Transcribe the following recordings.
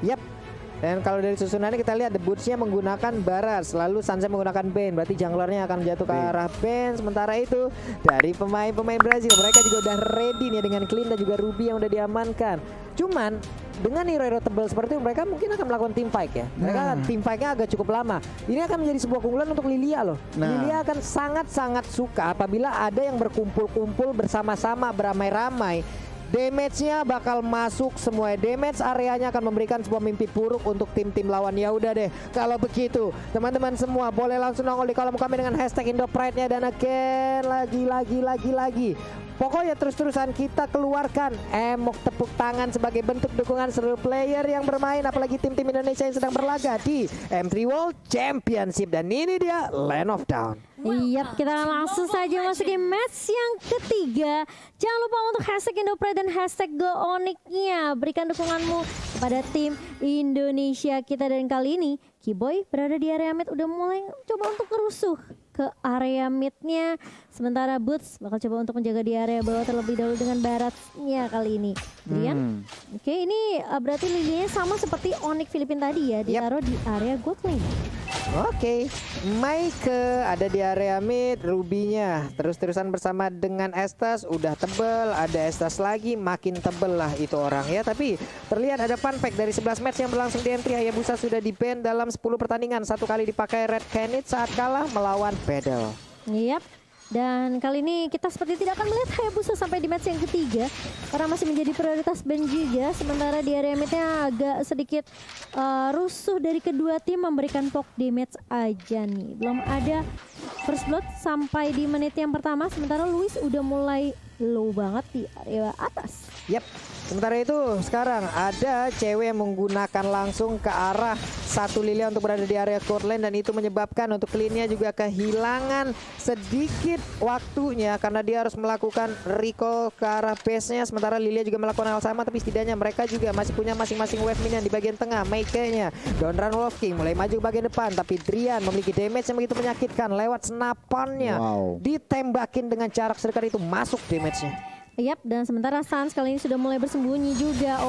Yap. Dan kalau dari susunannya kita lihat The Boots-nya menggunakan Baras, lalu Sunset menggunakan Bane. Berarti junglernya akan jatuh ke arah Bane. Sementara itu dari pemain-pemain Brazil mereka juga udah ready nih dengan Clean dan juga Ruby yang udah diamankan. Cuman dengan hero-hero tebal seperti itu mereka mungkin akan melakukan team fight ya. Mereka team fight-nya agak cukup lama. Ini akan menjadi sebuah keunggulan untuk Lilia loh. Lilia akan sangat-sangat suka apabila ada yang berkumpul-kumpul bersama-sama beramai-ramai. Damage-nya bakal masuk semua. Damage areanya akan memberikan sebuah mimpi buruk untuk tim-tim lawan. Ya udah deh, kalau begitu teman-teman semua boleh langsung nongol di kolom komen dengan hashtag IndoPride-nya. Dan again, lagi. Pokoknya terus-terusan kita keluarkan emok tepuk tangan sebagai bentuk dukungan seluruh player yang bermain, apalagi tim-tim Indonesia yang sedang berlaga di M3 World Championship. Dan ini dia Land of Dawn. Iya, kita langsung saja masuk ke match yang ketiga. Jangan lupa untuk hashtag IndoPride dan hashtag GoOnyx-nya. Berikan dukunganmu kepada tim Indonesia kita. Dan kali ini Keyboy berada di area mid, udah mulai coba untuk kerusuh ke area midnya. Sementara Boots bakal coba untuk menjaga di area bawah terlebih dahulu dengan Baratnya kali ini. Brian, oke, ini berarti linianya sama seperti Onyx Filipina tadi ya, ditaruh di area God lane. Oke, Maike ada di area mid, Ruby-nya terus-terusan bersama dengan Estas, udah tebel, ada Estas lagi, makin tebel lah itu orang ya. Tapi terlihat ada fun fact dari 11 match yang berlangsung di M3, Hayabusa sudah di-ban dalam 10 pertandingan, satu kali dipakai Red Canids saat kalah melawan Pedal. Yap. Dan kali ini kita seperti tidak akan melihat Hayabusa sampai di match yang ketiga karena masih menjadi prioritas ban juga. Sementara di area midnya agak sedikit rusuh dari kedua tim, memberikan poke damage aja nih. Belum ada first blood sampai di menit yang pertama. Sementara Luis udah mulai low banget di area atas. Yap. Sementara itu sekarang ada cewek yang menggunakan langsung ke arah satu Lilia untuk berada di area court lane, dan itu menyebabkan untuk Clean-nya juga kehilangan sedikit waktunya karena dia harus melakukan recall ke arah base-nya. Sementara Lilia juga melakukan hal sama, tapi setidaknya mereka juga masih punya masing-masing wave minion di bagian tengah. Maike-nya Donran Wolf King mulai maju ke bagian depan, tapi Drian memiliki damage yang begitu menyakitkan lewat senapannya. Ditembakin dengan jarak sedekat itu masuk damage-nya. Yap, dan sementara Sans kali ini sudah mulai bersembunyi juga.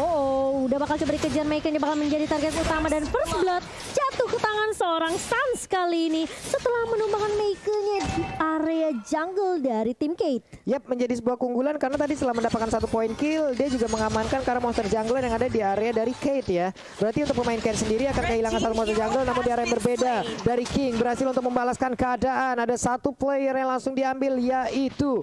Udah bakal coba dikejar. Maike ini bakal menjadi target utama dan first blood jatuh ke tangan seorang Sans kali ini setelah menumbangkan Maike-nya di area jungle dari tim Kate. Yap, menjadi sebuah keunggulan karena tadi setelah mendapatkan 1 poin kill, dia juga mengamankan karena monster jungle yang ada di area dari Kate ya. Berarti untuk pemain Kate sendiri akan kehilangan 1 monster jungle, namun di area yang berbeda. Dari King berhasil untuk membalaskan keadaan. Ada 1 player yang langsung diambil, yaitu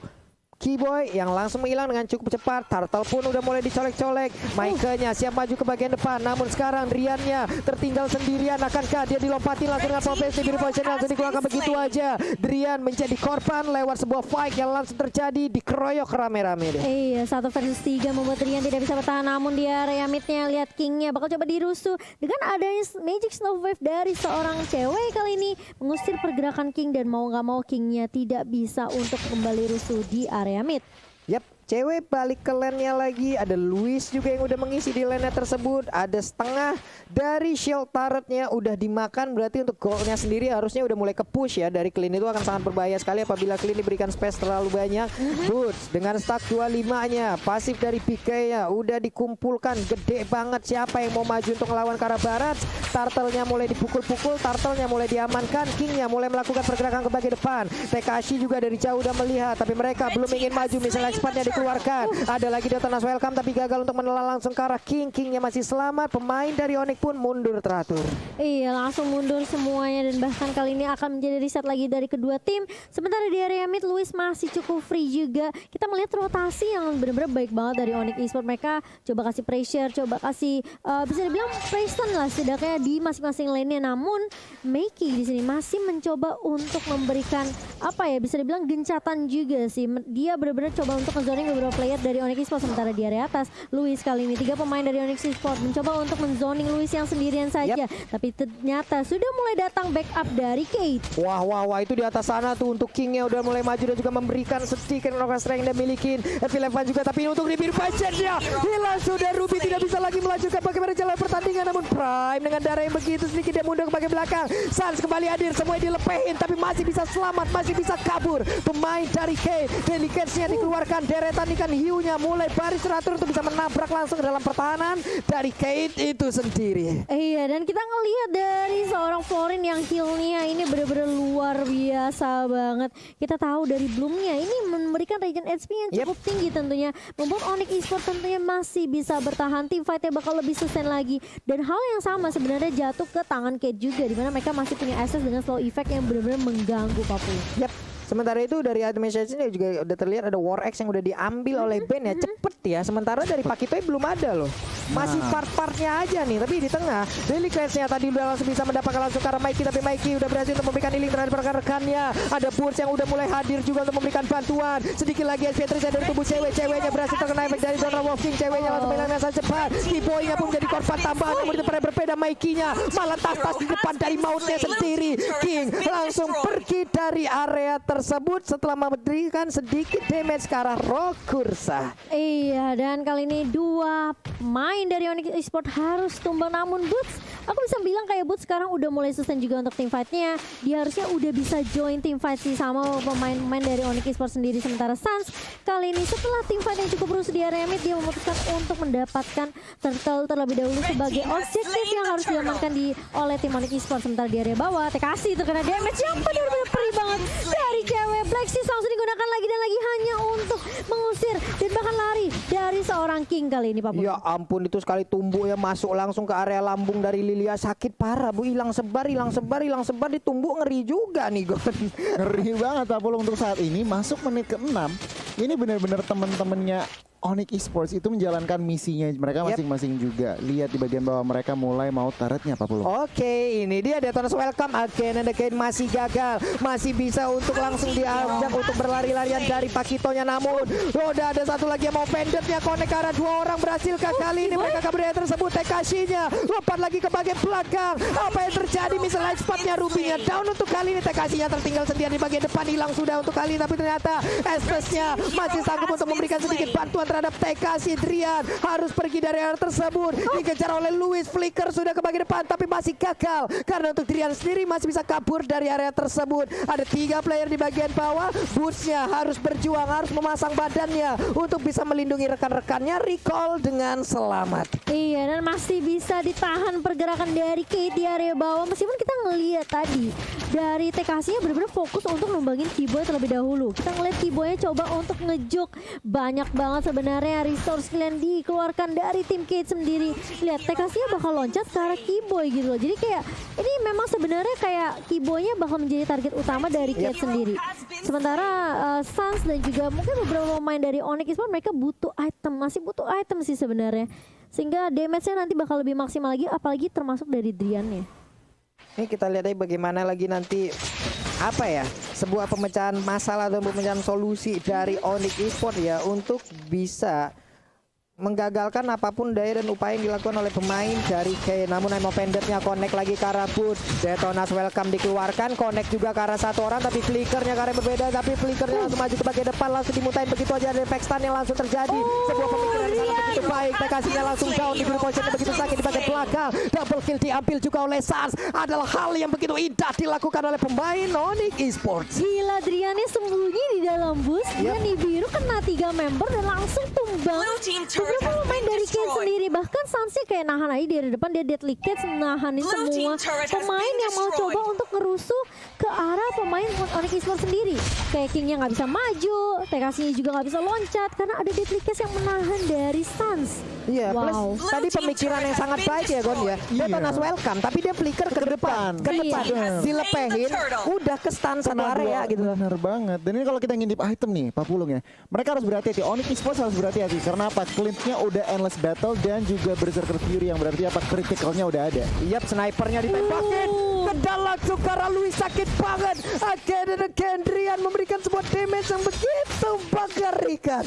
Keyboy yang langsung menghilang dengan cukup cepat. Turtle pun udah mulai dicolek-colek. Maike-nya siap maju ke bagian depan, namun sekarang Drian-nya tertinggal sendirian. Akankah dia dilompati langsung dengan profesi Beautiful Potion langsung dikeluarkan begitu aja. Drian menjadi korban lewat sebuah fight yang langsung terjadi, dikeroyok rame-rame deh. Iya, 1 versus 3 membuat Drian tidak bisa bertahan, namun di area midnya lihat King-nya bakal coba dirusuh dengan adanya Magic Snow Wave dari seorang cewek kali ini mengusir pergerakan King, dan mau nggak mau King-nya tidak bisa untuk kembali rusuh di area mid. Yap, cewek balik ke lane-nya lagi. Ada Luis juga yang udah mengisi di lane-nya tersebut. Ada setengah dari shield turret-nya udah dimakan. Berarti untuk goal-nya sendiri harusnya udah mulai ke-push ya. Dari Clean itu akan sangat berbahaya sekali apabila Clean diberikan space terlalu banyak. Boots dengan stack 25-nya. Pasif dari PK-nya udah dikumpulkan gede banget. Siapa yang mau maju untuk melawan ke arah barat? Turtle-nya mulai dipukul-pukul. Turtle-nya mulai diamankan. King-nya mulai melakukan pergerakan ke bagian depan. Tekashi juga dari jauh udah melihat, tapi mereka belum ingin maju. Misalnya expert-nya dikeluarkan. Ada lagi Detonas Welcome tapi gagal untuk menelan langsung ke arah King. King-nya masih selamat. Pemain dari Onyx pun mundur teratur. Iya, langsung mundur semuanya, dan bahkan kali ini akan menjadi reset lagi dari kedua tim. Sementara di area mid Luis masih cukup free juga. Kita melihat rotasi yang benar-benar baik banget dari Onyx Esports. Mereka coba kasih pressure, coba kasih bisa dibilang Preston lah setidaknya di masing-masing lane-nya. Namun Meiki di sini masih mencoba untuk memberikan apa ya, bisa dibilang gencatan juga sih. Dia benar-benar coba untuk ngezoning beberapa player dari Onyx Esports. Sementara di area atas Luis kali ini 3 pemain dari Onyx Esports mencoba untuk menzoning Luis yang sendirian saja. Tapi ternyata sudah mulai datang backup dari Kate. Wah itu di atas sana tuh untuk King-nya udah mulai maju dan juga memberikan sedikit strength yang dimiliki Evan juga. Tapi untuk di biru budgetnya hilang sudah. Ruby tidak bisa lagi melanjutkan bagaimana jalan pertandingan, namun Prime dengan darah yang begitu sedikit dia mundur ke bagian belakang. Sans kembali hadir, semuanya dilepehin tapi masih bisa selamat, masih bisa kabur. Pemain dari Kate, Delicatesnya dikeluarkan, Deret tandingkan hiunya mulai baris teratur untuk bisa menabrak langsung ke dalam pertahanan dari Kate itu sendiri. Iya, dan kita ngelihat dari seorang Florin yang healnya ini benar-benar luar biasa banget. Kita tahu dari Bloomnya ini memberikan regen HP yang cukup tinggi tentunya, membuat Onyx Esports tentunya masih bisa bertahan. Tim fightnya bakal lebih sustain lagi, dan hal yang sama sebenarnya jatuh ke tangan Kate juga, dimana mereka masih punya access dengan slow effect yang benar-benar mengganggu Papu. Yap. Sementara itu dari administration juga udah terlihat ada War X yang udah diambil oleh Ben ya, cepet ya. Sementara dari Pakitoy belum ada loh, masih part-partnya aja nih. Tapi di tengah Daily Clash-nya tadi udah langsung bisa mendapatkan langsung ke arah Mikey, tapi Mikey udah berhasil untuk memberikan healing terhadap rekan-rekannya. Ada Burst yang udah mulai hadir juga untuk memberikan bantuan. Sedikit lagi SP3 dari tubuh ceweknya berhasil terkena efek dari Donald Wolfing. Ceweknya langsung menghilangkan sangat cepat. T-Boy-nya pun menjadi korban tambahan, namun itu pada berbeda. Mikey-nya malah tas-tas di depan dari mautnya sendiri. King langsung pergi dari area tersebut setelah memberikan sedikit damage ke arah Rokursa. Iya, dan kali ini dua main dari Onyx Esports harus tumbang, namun Boots, aku bisa bilang kayak Boots sekarang udah mulai sustain juga untuk tim fightnya. Dia harusnya udah bisa join tim fight sih sama pemain-pemain dari Onyx Esports sendiri. Sementara Sans kali ini setelah tim fight yang cukup rusuh di area mid, dia memutuskan untuk mendapatkan turtle terlebih dahulu sebagai objektif yang harus diamankan oleh tim Onyx Esports. Sementara di area bawah, TKC terkena damage yang benar-benar perih banget dari cewek. Black Seas langsung digunakan lagi dan lagi hanya untuk mengusir dan bahkan lari dari seorang King kali ini, Pak. Ya ampun, itu sekali tumbuk ya, masuk langsung ke area lambung dari Lilia, sakit parah Bu, hilang sebar ditumbuk, ngeri juga nih Gon. Ngeri banget Pak Pulung untuk saat ini. Masuk menit ke-6, ini benar-benar teman-temannya Onyx Esports itu menjalankan misinya mereka masing-masing juga. Lihat di bagian bawah mereka mulai mau turretnya Pak Pulung. Oke, ini dia Detona's welcome again and again, masih gagal. Masih bisa untuk langsung diajak untuk berlari-larian dari Pakitonya, namun udah ada satu lagi yang mau pendetnya connect ke arah dua orang. Berhasilkah kali ini mereka ke area tersebut? TKC-nya lompat lagi ke bagian belakang. Apa yang terjadi? Misalnya spotnya Ruby-nya down untuk kali ini. TKC-nya tertinggal sendirian di bagian depan, hilang sudah untuk kali ini. Tapi ternyata Estes-nya masih sanggup untuk memberikan sedikit bantuan terhadap TKC. Drian harus pergi dari area tersebut, dikejar oleh Louis. Flicker sudah ke bagian depan tapi masih gagal, karena untuk Drian sendiri masih bisa kabur dari area tersebut. Ada 3 player di bagian bawah. Boots-nya harus berjuang, harus memasang badannya untuk bisa melindungi rekan-rekannya. Recall dengan selamat. Iya, dan masih bisa ditahan pergerakan dari Kate di area bawah. Meskipun kita ngelihat tadi dari TKC-nya benar-benar fokus untuk numbangin T-Boy terlebih dahulu. Kita ngelihat T-Boy-nya coba untuk ngejuk. Banyak banget sebenarnya resource yang dikeluarkan dari tim Kate sendiri. Lihat, TKC-nya bakal loncat ke arah Keyboy gitu loh. Jadi kayak ini memang sebenarnya kayak Keyboy-nya bakal menjadi target utama dari Kate sendiri. Sementara Sans dan juga mungkin beberapa pemain dari Onyx Esports, mereka butuh item, masih butuh item sih sebenarnya. Sehingga damage-nya nanti bakal lebih maksimal lagi, apalagi termasuk dari Drian-nya. Ini kita lihat aja bagaimana lagi nanti apa ya, sebuah pemecahan masalah atau pemecahan solusi dari Onyx Esports ya untuk bisa menggagalkan apapun daya dan upaya yang dilakukan oleh pemain dari K. Namun Emo Pendetnya connect lagi ke arah Boot. Detona's welcome dikeluarkan, connect juga ke arah satu orang, tapi flickernya ke arah berbeda, tapi flickernya langsung maju ke bagian depan, langsung dimutain begitu aja. Ada efek stun yang langsung terjadi. Sebuah pemikiran yang sangat begitu baik. TKC-nya langsung down di group position begitu sakit di bagian belakang. Double kill diambil juga oleh Sans. Adalah hal yang begitu indah dilakukan oleh pemain Onyx Esports. Gila, Driannya sembunyi di dalam bus. Dia nih biru kena 3 member dan langsung tumbang. Beberapa pemain dari Kate sendiri, bahkan Sansnya kayak nahan aja di depan, dia deadly Kate nahanin semua pemain yang mau coba untuk ngerusuh ke arah pemain Onyx Esports sendiri. Kayak King-nya nggak bisa maju, TKC-nya juga nggak bisa loncat karena ada deadly Kate yang menahan dari Sans. Iya, plus tadi pemikiran yang sangat baik ya Gon ya. Detona's welcome, tapi dia flicker ke depan, dilepehin, udah ke stun satu area gitu. Benar banget. Dan ini kalau kita ngintip item nih, Pak Pulung ya, mereka harus berhati-hati. Onyx Esports harus berhati-hati karena apa? Cleanse-nya udah endless battle dan juga Berserker Fury yang berarti apa? Criticalnya udah ada. Yap, snipernya ditembakin. Kedal langsung ke arah Louis, sakit banget. Again and again, Drian memberikan sebuah damage yang begitu mengerikan.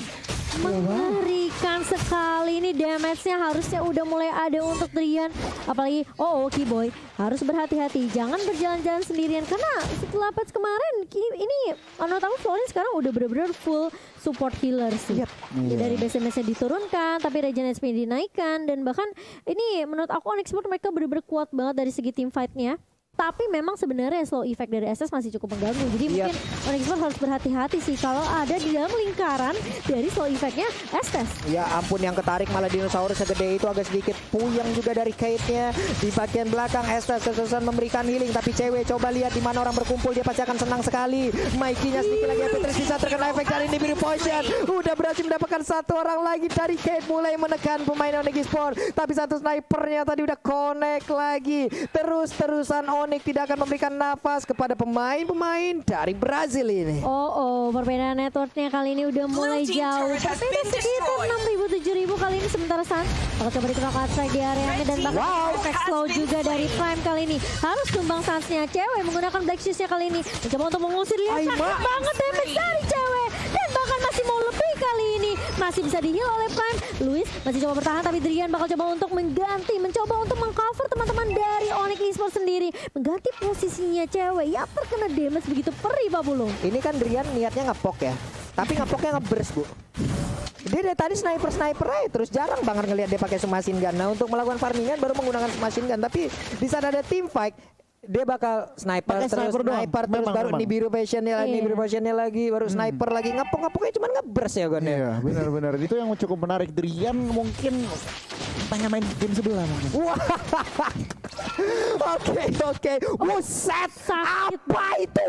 Mengerikan sekali ini damage-nya, harusnya udah mulai ada untuk Drian. Apalagi Keyboy harus berhati-hati, jangan berjalan-jalan sendirian karena setelah patch kemarin ini menurut aku Florin sekarang udah benar-benar full support healer sih. Dari base damage-nya diturunkan tapi regen HP dinaikkan, dan bahkan ini menurut aku Onyx Esports mereka benar-benar kuat banget dari segi team fight-nya. Tapi memang sebenarnya slow effect dari SS masih cukup mengganggu. Jadi mungkin Onyx Esports harus berhati-hati sih kalau ada di dalam lingkaran dari slow effectnya SS. Ya ampun, yang ketarik malah dinosaurus segede itu agak sedikit puyeng juga dari Kate-nya. Di bagian belakang Estes kesusahan memberikan healing, tapi cewek coba lihat di mana orang berkumpul, dia pasti akan senang sekali. Mikey-nya sedikit lagi, Petrus bisa terkena efek dari Nibiru Potion. Udah berhasil mendapatkan satu orang lagi dari Kate, mulai menekan pemain Onyx Esports. Tapi satu snipernya tadi udah connect lagi. Terus-terusan Onyx tidak akan memberikan nafas kepada pemain-pemain dari Brazil ini. Perbedaan networknya kali ini udah mulai jauh. Berbeda sekitar 6.000 7.000 kali ini, sementara Sans bakal coba dikerokan strike di area mid dan bahkan efek slow juga dari Prime kali ini. Harus tumbang Sans-nya. Cewek menggunakan Black Shoes-nya kali ini. Mencoba untuk mengusir, lihat sakit banget damage dari cewek. Dan bahkan masih mau lebih kali ini. Masih bisa di-heal oleh Prime. Luis masih coba bertahan, tapi Drian bakal coba untuk mengganti. Mencoba untuk mengcover teman-teman dari Onyx Esports sendiri. Mengganti posisinya cewek. Ya terkena damage begitu perih Pak Pulung. Ini kan Drian niatnya ngepok ya. Tapi ngepoknya ngeburst, Bu. Dia dari tadi sniper aja, terus jarang banget ngelihat dia pakai submachine gun. Nah, untuk melakukan farmingan baru menggunakan submachine gun, tapi di saat ada team fight dia bakal sniper Pakai terus sniper terus baru memang. Nibiru Passionnya lagi, Nibiru Passionnya lagi, baru sniper lagi, ngepoknya cuma ngeburst ya Gon ya. Iya, benar-benar. Itu yang cukup menarik. Drian mungkin pengen main game sebelah mungkin. Wah. Oke. Buset, apa itu?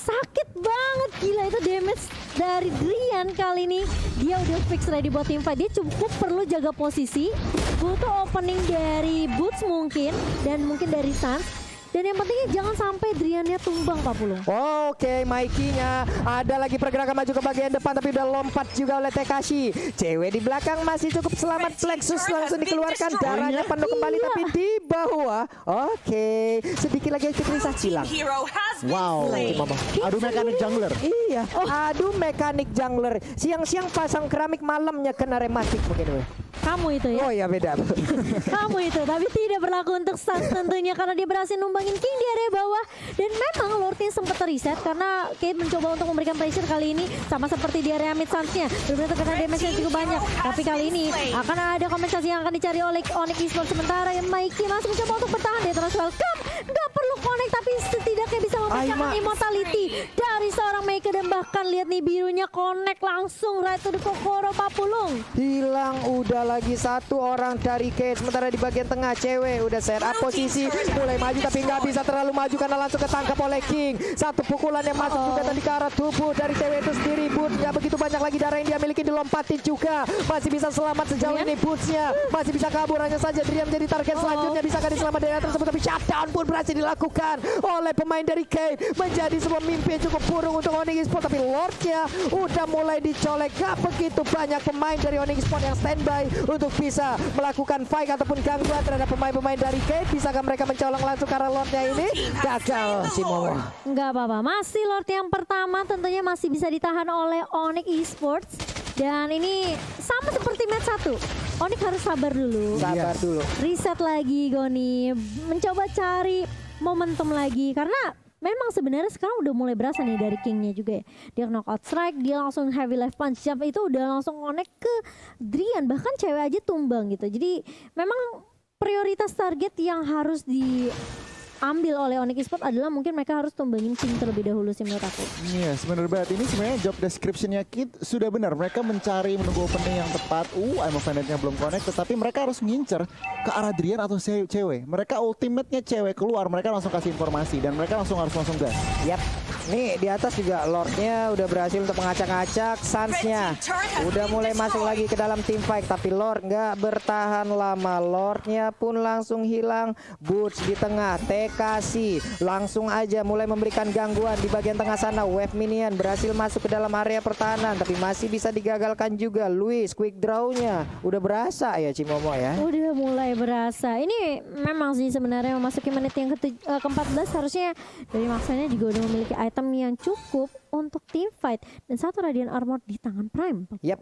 Sakit banget, gila itu damage dari Drian kali ini. Dia udah fix ready buat team fight. Dia cukup perlu jaga posisi, butuh opening dari Boots mungkin, dan mungkin dari Sans. Dan yang pentingnya jangan sampai Driannya tumbang Pak Pulung. Oke, Mikey-nya ada lagi pergerakan maju ke bagian depan, tapi udah lompat juga oleh Tekashi. Cewek di belakang masih cukup selamat, Plexus langsung dikeluarkan, darahnya penuh kembali tapi di bawah. Oke, sedikit lagi Fitrisa hilang. Wow, aduh mekanik jungler. Iya, aduh mekanik jungler. Siang-siang pasang keramik, malamnya kena rematik mungkin. Kamu itu ya. Oh ya beda. Kamu itu, tapi tidak berlaku untuk Sans tentunya karena dia berhasil numbangin King di area bawah. Dan memang Lordnya sempat reset karena Kate mencoba untuk memberikan pressure kali ini sama seperti di area mid Sans-nya. Benar-benar terkena damage yang cukup banyak. Tapi kali ini akan ada kompensasi yang akan dicari oleh Onyx Esports. Sementara Mikey masih mencoba untuk bertahan. Dia terus welcome. Nggak perlu connect tapi setidaknya bisa memberikan immortality dari seorang Maker. Dan bahkan lihat nih birunya connect langsung right to the Kokoro Pak Pulung. Hilang udah lagi satu orang dari Kate. Sementara di bagian tengah cewek udah set up posisi, mulai maju tapi nggak bisa terlalu maju karena langsung ketangkap oleh King. Satu pukulan yang masuk juga tadi ke arah tubuh dari cewek itu sendiri. Boots-nya begitu banyak lagi darah yang dia miliki, dilompatin juga. Masih bisa selamat sejauh ini Boots-nya. Masih bisa kabur, hanya saja Drian menjadi target selanjutnya. Bisakah diselamat dari tersebut, tapi shutdown pun berhasil dilakukan oleh pemain dari Kate. Menjadi sebuah mimpi yang cukup buruk untuk Onyx Esports, tapi Lord-nya udah mulai dicolek. Gak begitu banyak pemain dari Onyx Esports yang standby untuk bisa melakukan fight ataupun gangguan terhadap pemain-pemain dari Kate. Bisakah mereka mencolong langsung karena Lord-nya ini? Gagal si Momo. Enggak apa-apa, masih Lord yang pertama tentunya masih bisa ditahan oleh Onyx Esports. Dan ini sama seperti match 1. Onyx harus sabar dulu. Sabar dulu. Reset lagi Goni, mencoba cari momentum lagi karena memang sebenarnya sekarang udah mulai berasa nih dari King-nya juga ya. Dia knockout strike, dia langsung heavy life punch jump itu udah langsung connect ke Drian, bahkan cewek aja tumbang gitu. Jadi memang prioritas target yang harus diambil oleh Onyx Esports adalah mungkin mereka harus tumbangin King terlebih dahulu sih menurut aku. Iya, sebenarnya banget. Ini sebenarnya job description-nya Kid sudah benar. Mereka mencari menunggu opening yang tepat. Emang Banditnya belum connect, tetapi mereka harus ngincer ke arah Drian atau cewek. Mereka ultimate-nya cewek keluar, mereka langsung kasih informasi dan mereka langsung gas. Yap. Nih di atas juga Lord-nya udah berhasil untuk mengacak-acak. Sans-nya udah mulai masuk lagi ke dalam team fight, tapi Lord nggak bertahan lama. Lord-nya pun langsung hilang. Boots di tengah, Tekashi langsung aja mulai memberikan gangguan di bagian tengah sana. Wave minion berhasil masuk ke dalam area pertahanan, tapi masih bisa digagalkan juga. Luis quick draw-nya udah berasa ya Cimomo ya. Udah mulai berasa. Ini memang sih sebenarnya memasuki menit yang ke-14 harusnya dari maksanya juga udah memiliki item yang cukup untuk team fight dan satu Radiant Armor di tangan Prime. Yap.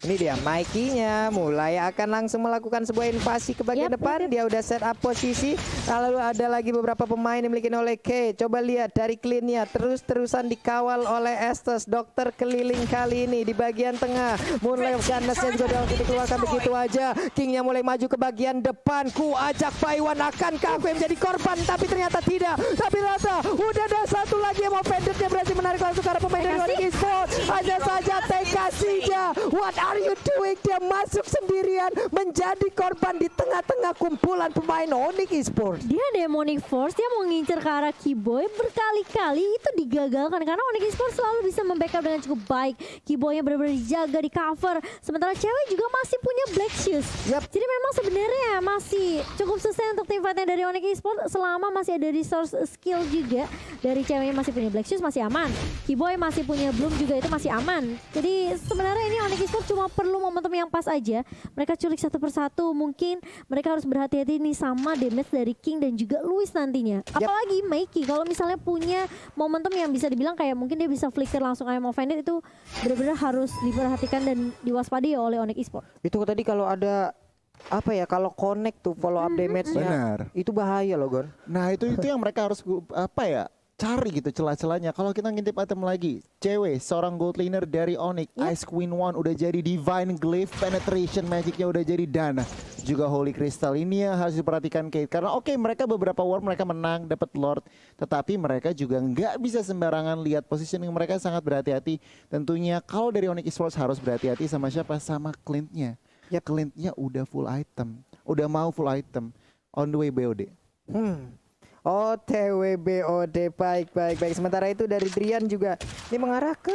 Ini dia Mikey-nya mulai akan langsung melakukan sebuah invasi ke bagian depan. Dia udah set up posisi. Lalu ada lagi beberapa pemain dimiliki oleh K. Coba lihat dari clean-nya terus-terusan dikawal oleh Estes. Dokter keliling kali ini di bagian tengah. Mulai Ganesnya juga langsung dikeluarkan begitu aja. King-nya mulai maju ke bagian depan. Ku ajak Paiwan, akankah aku yang menjadi korban? Tapi ternyata tidak. Tapi rata udah ada satu lagi yang mau pendetnya berhasil menarik langsung ke arah pemain dari Onyx Esports. Hanya saja TKC-nya. What are you doing? Dia masuk sendirian menjadi korban di tengah-tengah kumpulan pemain Onyx Esports. Dia Demonic Force, dia mau ngincer ke arah Keyboy berkali-kali itu digagalkan karena Onyx Esports selalu bisa membackup dengan cukup baik. Keyboynya benar-benar dijaga di cover, sementara cewek juga masih punya Black Shoes. Jadi memang sebenarnya masih cukup susah untuk tim fightnya dari Onyx Esports selama masih ada resource skill juga dari ceweknya, masih punya Black Shoes masih aman. Keyboy masih punya Bloom juga itu masih aman. Jadi sebenarnya ini Onyx Esports cuma perlu momentum yang pas aja. Mereka culik satu persatu, mungkin mereka harus berhati-hati nih sama damage dari King dan juga Luis nantinya. Apalagi Mikey kalau misalnya punya momentum yang bisa dibilang kayak mungkin dia bisa flicker langsung I'm offended, itu benar-benar harus diperhatikan dan diwaspadai oleh Onyx Esports. Itu tadi kalau ada apa ya, kalau connect tuh follow up damage-nya Benar. itu bahaya loh Gon. Nah itu yang mereka harus apa ya, cari gitu celah-celahnya. Kalau kita ngintip item lagi, cewek seorang gold laner dari Onyx, Ice Queen One udah jadi Divine Glyph, penetration magicnya udah jadi Dana, juga Holy Crystal. Ini yang harus diperhatikan Kate, karena oke, mereka beberapa war mereka menang dapat Lord, tetapi mereka juga nggak bisa sembarangan lihat positioning mereka, sangat berhati-hati. Tentunya kalau dari Onyx Esports harus berhati-hati sama siapa, sama Clint-nya. Ya Clint-nya udah full item, udah mau full item, on the way BOD. OTW BOD, baik. Sementara itu dari Drian juga ini mengarah ke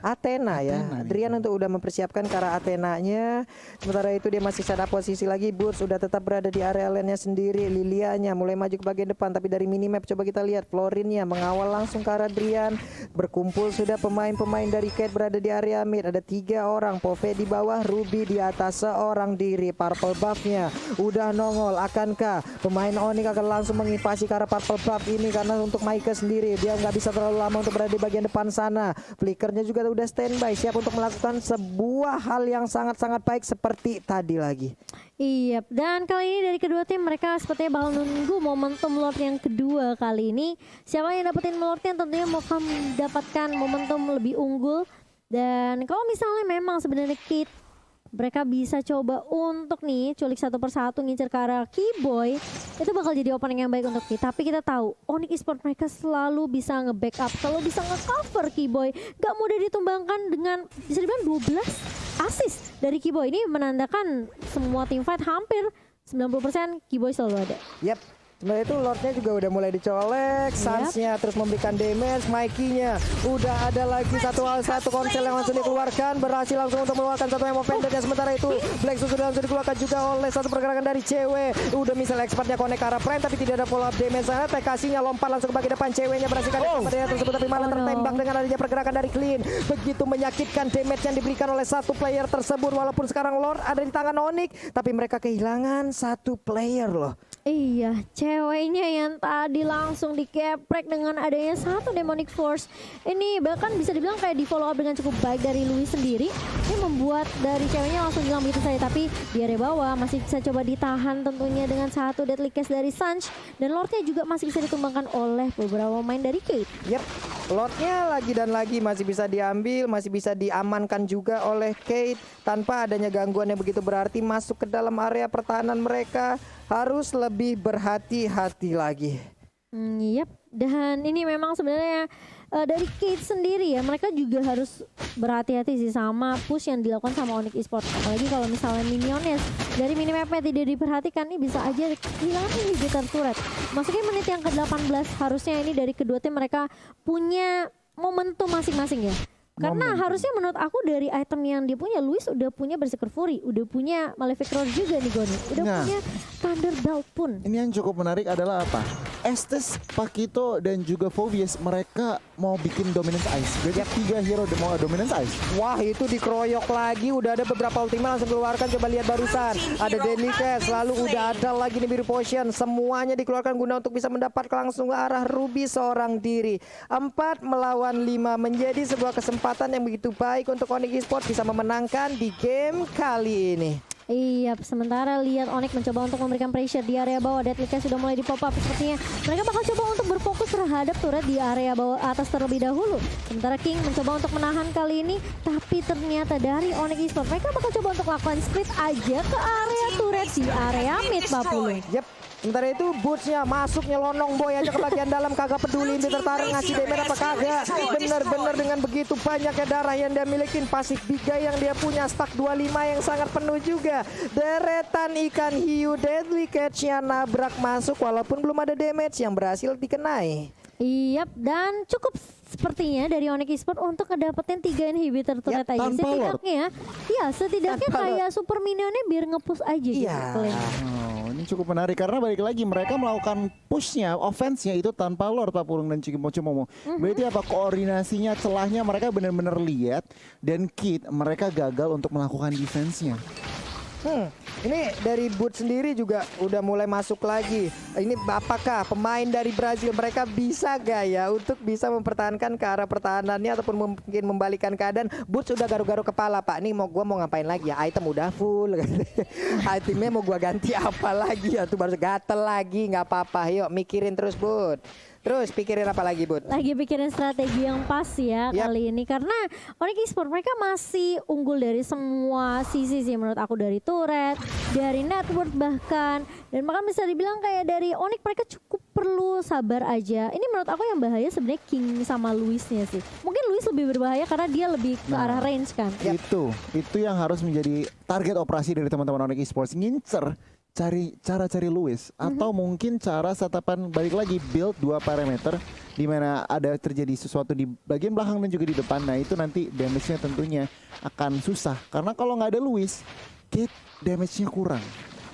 Athena ya. Drian untuk udah mempersiapkan ke arah Athenanya. Sementara itu dia masih set up posisi lagi. Boots sudah tetap berada di area lane-nya sendiri. Lilianya mulai maju ke bagian depan, tapi dari minimap coba kita lihat Florinnya mengawal langsung ke arah Drian. Berkumpul sudah pemain-pemain dari Kate berada di area mid. Ada 3 orang, Pove di bawah, Ruby di atas, seorang diri. Purple buff-nya udah nongol. Akankah pemain Onyx akan langsung menginvasi ke arah purple buff ini? Karena untuk Micah sendiri dia nggak bisa terlalu lama untuk berada di bagian depan sana. Flickernya juga udah standby, siap untuk melakukan sebuah hal yang sangat-sangat baik seperti tadi lagi. Iya, dan kali ini dari kedua tim mereka sepertinya bakal nunggu momentum Lord yang kedua kali ini. Siapa yang dapetin Lordnya tentunya mau mendapatkan momentum lebih unggul. Dan kalau misalnya memang sebenarnya Kate mereka bisa coba untuk nih culik satu persatu ngincer ke arah Keyboy, itu bakal jadi opening yang baik untuk kita. Tapi kita tahu Onyx Esports mereka selalu bisa nge-backup, selalu bisa nge-cover Keyboy. Gak mudah ditumbangkan dengan bisa dibilang 12 assist dari Keyboy. Ini menandakan semua team fight hampir 90% Keyboy selalu ada. Sebenarnya itu Lordnya juga udah mulai dicolek, Sans-nya terus memberikan damage, Mikey-nya udah ada lagi satu konsel yang langsung dikeluarkan, berhasil langsung untuk mengeluarkan satu emo pendeknya. Sementara itu Black Shoes sudah langsung dikeluarkan juga oleh satu pergerakan dari cewek. Udah misalnya expertnya connect ke arah Prime tapi tidak ada follow up damage sana. TKC-nya lompat langsung ke bagian depan, ceweknya berhasil pada tersebut tapi malah tertembak dengan adanya pergerakan dari Clean. Begitu menyakitkan damage yang diberikan oleh satu player tersebut. Walaupun sekarang Lord ada di tangan Onyx, tapi mereka kehilangan satu player loh. Iya, ceweknya yang tadi langsung dikeprek dengan adanya satu Demonic Force. Ini bahkan bisa dibilang kayak di follow up dengan cukup baik dari Louis sendiri. Ini membuat dari ceweknya langsung hilang begitu saja. Tapi di area bawah masih bisa coba ditahan tentunya dengan satu Deadly Cast dari Sanch. Dan Lordnya juga masih bisa ditumbangkan oleh beberapa pemain dari Kate. Lordnya lagi dan lagi masih bisa diambil, masih bisa diamankan juga oleh Kate. Tanpa adanya gangguan yang begitu berarti masuk ke dalam area pertahanan mereka. Harus lebih berhati-hati lagi. Dan ini memang sebenarnya dari Kate sendiri ya, mereka juga harus berhati-hati sih sama push yang dilakukan sama Onyx Esports. Apalagi kalau misalnya minionnya dari minimapnya tidak diperhatikan, ini bisa aja kehilangan inhibitor turret. Masuknya menit yang ke-18, harusnya ini dari kedua tim mereka punya momentum masing-masing ya. Karena harusnya menurut aku dari item yang dia punya, Luis udah punya Berserker Fury, udah punya Malefic Roar juga nih Goni, udah punya Thunder Belt pun. Ini yang cukup menarik adalah apa? Estes, Pakito, dan juga Phobius mereka mau bikin dominance ice. Jadi 3 hero mau dominance ice. Wah, itu dikeroyok lagi. Udah ada beberapa ultima langsung keluarkan. Coba lihat barusan. Ada Deadly Cast, lalu udah ada lagi nih Biru Potion. Semuanya dikeluarkan guna untuk bisa mendapatkan langsung ke arah Ruby seorang diri. 4 melawan 5 menjadi sebuah kesempatan yang begitu baik untuk Onyx Esports bisa memenangkan di game kali ini. Iya, sementara lihat Onyx mencoba untuk memberikan pressure di area bawah. Deadly Cast sudah mulai di pop up sepertinya. Mereka bakal coba untuk berfokus terhadap turret di area bawah atas terlebih dahulu. Sementara King mencoba untuk menahan kali ini, tapi ternyata dari Onyx Esports mereka bakal coba untuk lakukan split aja ke area turret di area mid Papulu. Yep. Sementara itu Boots-nya masuk nyelonong boy aja ke bagian dalam, kagak peduli Inti tertarik ngasih damage apa kagak. Bener-bener dengan begitu banyaknya darah yang dia milikin, pasif Biga yang dia punya, stack 25 yang sangat penuh juga. Deretan ikan hiu Deadly Catch-nya nabrak masuk walaupun belum ada damage yang berhasil dikenai. Iya, dan cukup sepertinya dari Onyx Esports untuk ngedapetin 3 inhibitor turret aja. tanpa Setidaknya kayak super minionnya biar nge-push aja gitu. Iya. Ini cukup menarik karena balik lagi mereka melakukan pushnya, offense-nya itu tanpa Lord Pak Pulung dan Cimomo. Berarti apa koordinasinya, celahnya mereka benar-benar lihat, dan Kid mereka gagal untuk melakukan defense-nya. Ini dari Boots sendiri juga udah mulai masuk lagi. Ini apakah pemain dari Brazil mereka bisa gak ya untuk bisa mempertahankan ke arah pertahanannya ataupun mungkin membalikan keadaan. Boots udah garuk-garuk kepala, Pak. Nih gua mau ngapain lagi ya? Item udah full. Itemnya mau gua ganti apa lagi ya? Tuh baru gatel lagi, nggak apa-apa. Yuk mikirin terus, Bud. Terus pikirin apa lagi, Bud? Lagi pikirin strategi yang pas ya kali ini, karena Onyx Esports mereka masih unggul dari semua sisi sih menurut aku, dari turret, dari network bahkan, dan bahkan bisa dibilang kayak dari Onyx mereka cukup perlu sabar aja. Ini menurut aku yang bahaya sebenarnya King sama Luisnya sih. Mungkin Luis lebih berbahaya karena dia lebih ke arah range kan. Itu yang harus menjadi target operasi dari teman-teman Onyx Esports, ngincer cari Luis, atau mungkin cara setapan balik lagi build 2 parameter di mana ada terjadi sesuatu di bagian belakang dan juga di depan. Nah itu nanti damage-nya tentunya akan susah karena kalau nggak ada Luis, Kid damage-nya kurang.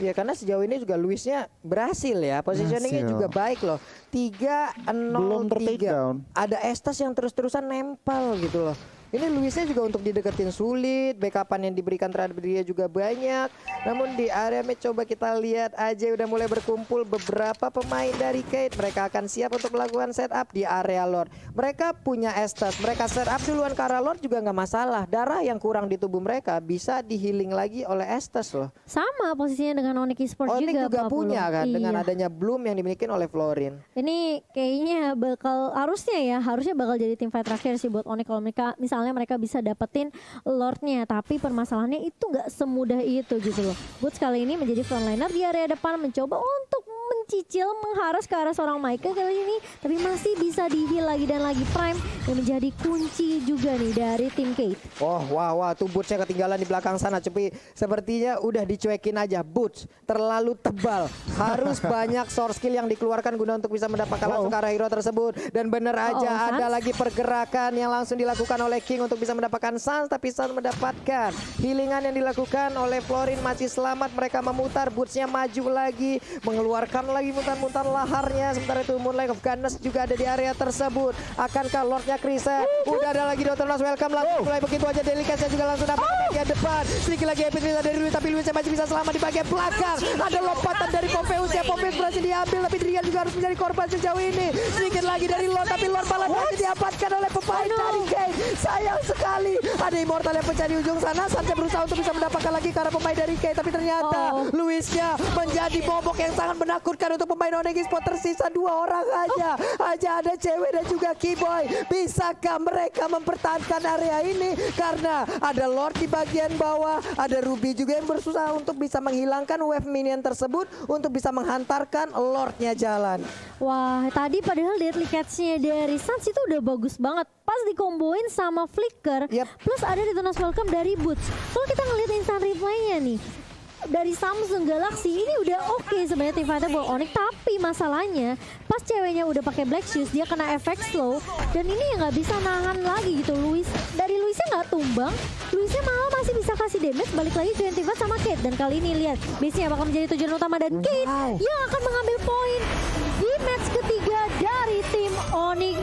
Ya karena sejauh ini juga Luisnya berhasil ya, positioningnya juga baik loh. 3-0-3. Ada Estes yang terus-terusan nempel gitu loh. Ini Luisnya juga untuk dideketin sulit, backupan yang diberikan terhadap dia juga banyak. Namun di area mid coba kita lihat aja udah mulai berkumpul beberapa pemain dari Kate. Mereka akan siap untuk melakukan setup di area Lord. Mereka punya Estes, mereka setup duluan ke arah Lord juga nggak masalah. Darah yang kurang di tubuh mereka bisa di-healing lagi oleh Estes loh. Sama posisinya dengan Onyx Esports juga punya kan, dengan adanya Bloom yang dimiliki oleh Florin. Ini kayaknya harusnya bakal jadi tim fight terakhir sih buat Onyx kalau mereka bisa dapetin Lordnya, tapi permasalahannya itu nggak semudah itu gitu loh. Boots kali ini menjadi frontliner di area depan, mencoba untuk mencicil mengharas ke arah seorang Michael kali ini, tapi masih bisa di-heal lagi dan lagi. Prime yang menjadi kunci juga nih dari tim Kate. Wah, tuh Bootsnya ketinggalan di belakang sana, tapi sepertinya udah dicuekin aja. Boots terlalu tebal, harus banyak source skill yang dikeluarkan guna untuk bisa mendapatkan langsung ke arah hero tersebut. Dan bener aja ada lagi pergerakan yang langsung dilakukan oleh King untuk bisa mendapatkan Sans, tapi Sans mendapatkan healingan yang dilakukan oleh Florin masih selamat. Mereka memutar, Bootsnya maju lagi, mengeluarkan lagi mutan-mutan laharnya. Sementara itu Moonlight of Ganes juga ada di area tersebut. Akankah Lordnya Krisa? Udah ada lagi Dr. Nos, welcome langsung mulai begitu aja. Delikasinya juga langsung dapat di bagian depan. Sedikit lagi epic dari Luis, tapi Luisnya masih bisa selamat di bagian belakang. Ada lompatan dari Pompeius ya, Pompeius berhasil diambil, tapi Drian juga harus menjadi korban sejauh ini. Sedikit lagi dari Lord, tapi Lord malah berhasil diamankan oleh pemain dari Kate. Sayang sekali, ada Immortal yang pecah di ujung sana. Sanchez berusaha untuk bisa mendapatkan lagi karena pemain dari Kate, tapi ternyata Luisnya menjadi bobok yang sangat menakutkan untuk pemain Onyx Esports. Tersisa 2 orang aja ada cewek dan juga Keyboy. Bisakah mereka mempertahankan area ini? Karena ada Lord di bagian bawah, ada Ruby juga yang berusaha untuk bisa menghilangkan wave minion tersebut untuk bisa menghantarkan Lordnya jalan. Wah, tadi padahal Deadly Catch-nya dari Sans itu udah bagus banget. Pas dikomboin sama Flicker, plus ada Detona's Welcome dari Boots. Kalau kita ngeliat instant reply-nya nih, dari Samsung Galaxy ini udah oke sebenarnya tim fighter buat Onyx, tapi masalahnya pas ceweknya udah pakai Black Shoes dia kena efek slow dan ini ya nggak bisa nahan lagi gitu. Luisnya nggak tumbang, Luisnya malah masih bisa kasih damage. Balik lagi ke Antifa sama Kate, dan kali ini lihat base-nya bakal menjadi tujuan utama dan Kate yang akan mengambil